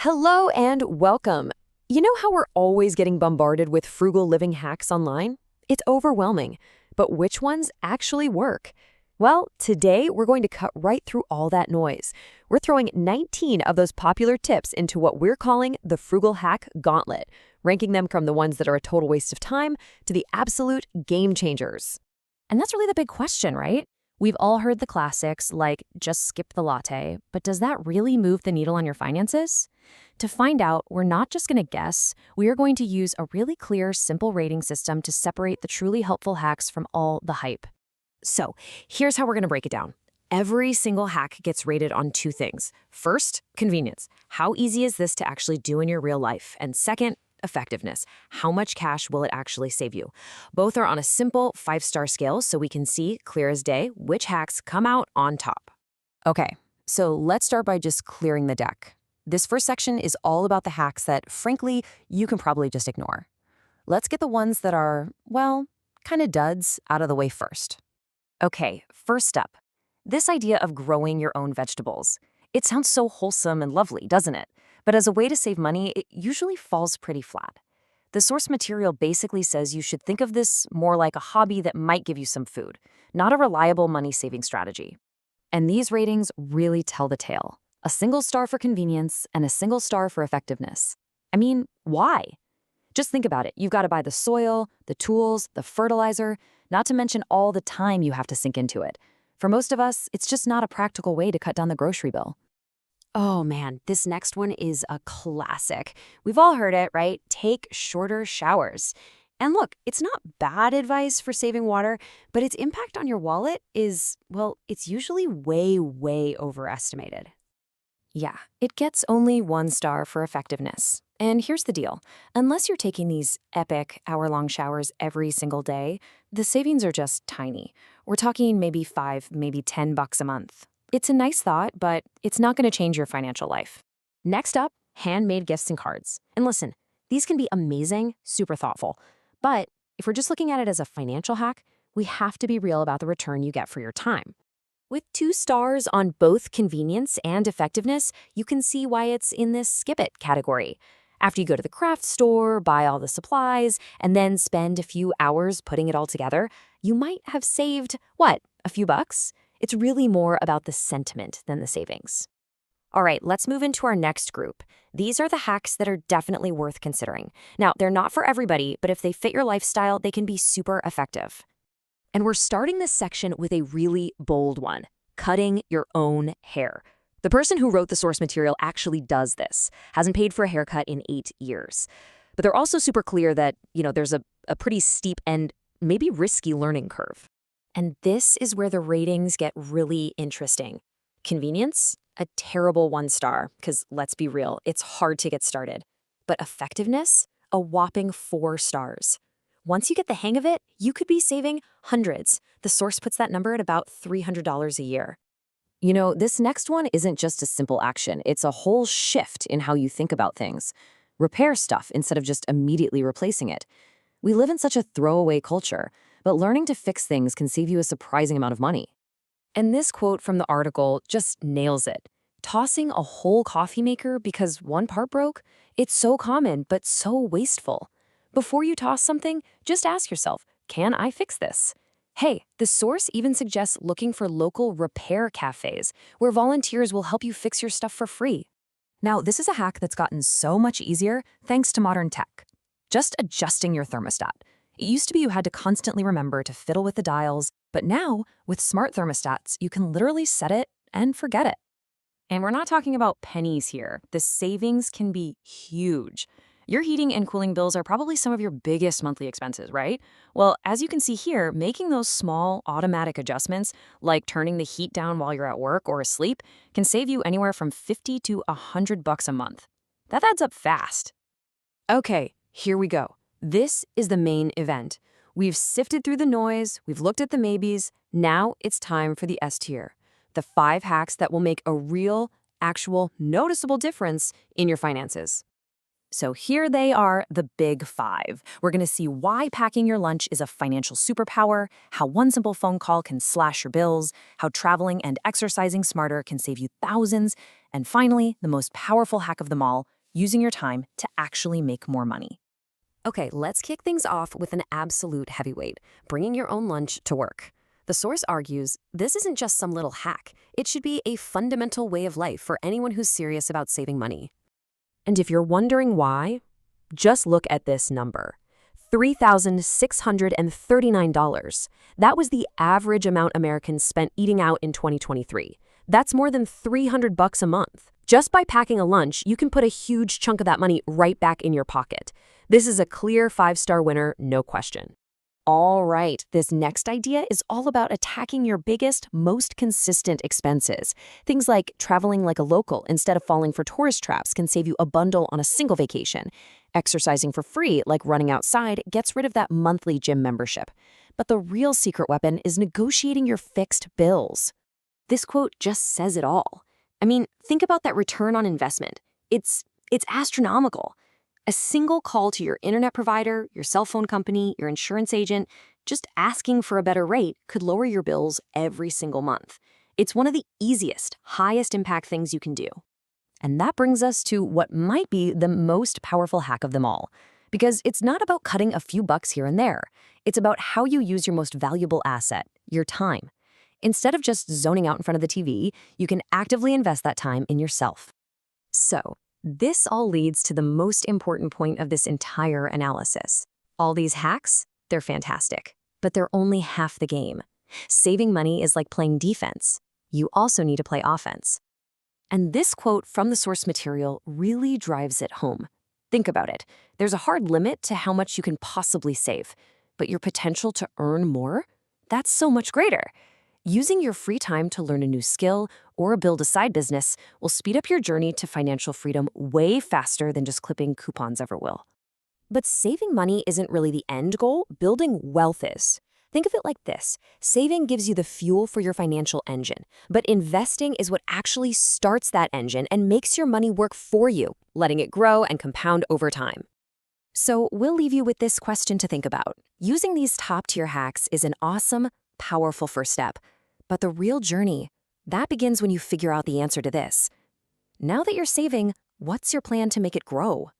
Hello and welcome. You know how we're always getting bombarded with frugal living hacks online? It's overwhelming. But which ones actually work? Well, today we're going to cut right through all that noise. We're throwing 19 of those popular tips into what we're calling the Frugal Hack Gauntlet, ranking them from the ones that are a total waste of time to the absolute game changers. And that's really the big question, right? We've all heard the classics like just skip the latte, but does that really move the needle on your finances? To find out, we're not just going to guess, we are going to use a really clear, simple rating system to separate the truly helpful hacks from all the hype. So, here's how we're going to break it down. Every single hack gets rated on two things. First, convenience. How easy is this to actually do in your real life? And second, effectiveness. How much cash will it actually save you? Both are on a simple 5-star scale, so we can see, clear as day, which hacks come out on top. Okay, so let's start by just clearing the deck. This first section is all about the hacks that, frankly, you can probably just ignore. Let's get the ones that are, well, kind of duds out of the way first. Okay, first up, this idea of growing your own vegetables. It sounds so wholesome and lovely, doesn't it? But as a way to save money, it usually falls pretty flat. The source material basically says you should think of this more like a hobby that might give you some food, not a reliable money-saving strategy. And these ratings really tell the tale. A single star for convenience and a single star for effectiveness. I mean, why? Just think about it. You've got to buy the soil, the tools, the fertilizer, not to mention all the time you have to sink into it. For most of us, it's just not a practical way to cut down the grocery bill. Oh man, this next one is a classic. We've all heard it, right? Take shorter showers. And look, it's not bad advice for saving water, but its impact on your wallet is, well, it's usually way overestimated. Yeah, it gets only 1 star for effectiveness. And here's the deal. Unless you're taking these epic hour-long showers every single day, the savings are just tiny. We're talking maybe $5, maybe $10 a month. It's a nice thought, but it's not going to change your financial life. Next up, handmade gifts and cards. And listen, these can be amazing, super thoughtful. But if we're just looking at it as a financial hack, we have to be real about the return you get for your time. With 2 stars on both convenience and effectiveness, you can see why it's in this skip it category. After you go to the craft store, buy all the supplies, and then spend a few hours putting it all together, you might have saved, what, a few bucks? It's really more about the sentiment than the savings. All right, let's move into our next group. These are the hacks that are definitely worth considering. Now, they're not for everybody, but if they fit your lifestyle, they can be super effective. And we're starting this section with a really bold one, cutting your own hair. The person who wrote the source material actually does this, hasn't paid for a haircut in 8 years. But they're also super clear that, there's a pretty steep and maybe risky learning curve. And this is where the ratings get really interesting. Convenience, a terrible 1 star, because let's be real, it's hard to get started. But effectiveness, a whopping 4 stars. Once you get the hang of it, you could be saving hundreds. The source puts that number at about $300 a year. This next one isn't just a simple action. It's a whole shift in how you think about things. Repair stuff instead of just immediately replacing it. We live in such a throwaway culture, but learning to fix things can save you a surprising amount of money. And this quote from the article just nails it. Tossing a whole coffee maker because one part broke? It's so common, but so wasteful. Before you toss something, just ask yourself, can I fix this? Hey, the source even suggests looking for local repair cafes where volunteers will help you fix your stuff for free. Now, this is a hack that's gotten so much easier thanks to modern tech. Just adjusting your thermostat. It used to be you had to constantly remember to fiddle with the dials, but now, with smart thermostats, you can literally set it and forget it. And we're not talking about pennies here. The savings can be huge. Your heating and cooling bills are probably some of your biggest monthly expenses, right? Well, as you can see here, making those small automatic adjustments, like turning the heat down while you're at work or asleep, can save you anywhere from $50 to $100 a month. That adds up fast. Okay, here we go. This is the main event. We've sifted through the noise, we've looked at the maybes, now it's time for the S tier. The 5 hacks that will make a real, actual, noticeable difference in your finances. So here they are, the big 5. We're going to see why packing your lunch is a financial superpower, how one simple phone call can slash your bills, how traveling and exercising smarter can save you thousands, And finally, the most powerful hack of them all, using your time to actually make more money. Okay, let's kick things off with an absolute heavyweight, bringing your own lunch to work. The source argues this isn't just some little hack. It should be a fundamental way of life for anyone who's serious about saving money. And if you're wondering why, just look at this number. $3,639. That was the average amount Americans spent eating out in 2023. That's more than $300 a month. Just by packing a lunch, you can put a huge chunk of that money right back in your pocket. This is a clear 5-star winner, no question. All right, this next idea is all about attacking your biggest, most consistent expenses. Things like traveling like a local instead of falling for tourist traps can save you a bundle on a single vacation. Exercising for free, like running outside, gets rid of that monthly gym membership. But the real secret weapon is negotiating your fixed bills. This quote just says it all. I mean, think about that return on investment. It's astronomical. A single call to your internet provider, your cell phone company, your insurance agent, just asking for a better rate could lower your bills every single month. It's one of the easiest, highest impact things you can do. And that brings us to what might be the most powerful hack of them all. Because it's not about cutting a few bucks here and there. It's about how you use your most valuable asset, your time. Instead of just zoning out in front of the TV, you can actively invest that time in yourself. So, this all leads to the most important point of this entire analysis. All these hacks, they're fantastic, but they're only half the game. Saving money is like playing defense. You also need to play offense. And this quote from the source material really drives it home. Think about it. There's a hard limit to how much you can possibly save, but your potential to earn more? That's so much greater. Using your free time to learn a new skill or build a side business will speed up your journey to financial freedom way faster than just clipping coupons ever will. But saving money isn't really the end goal, building wealth is. Think of it like this. Saving gives you the fuel for your financial engine, but investing is what actually starts that engine and makes your money work for you, letting it grow and compound over time. So we'll leave you with this question to think about. Using these top-tier hacks is an awesome, powerful first step. But the real journey, that begins when you figure out the answer to this. Now that you're saving, what's your plan to make it grow?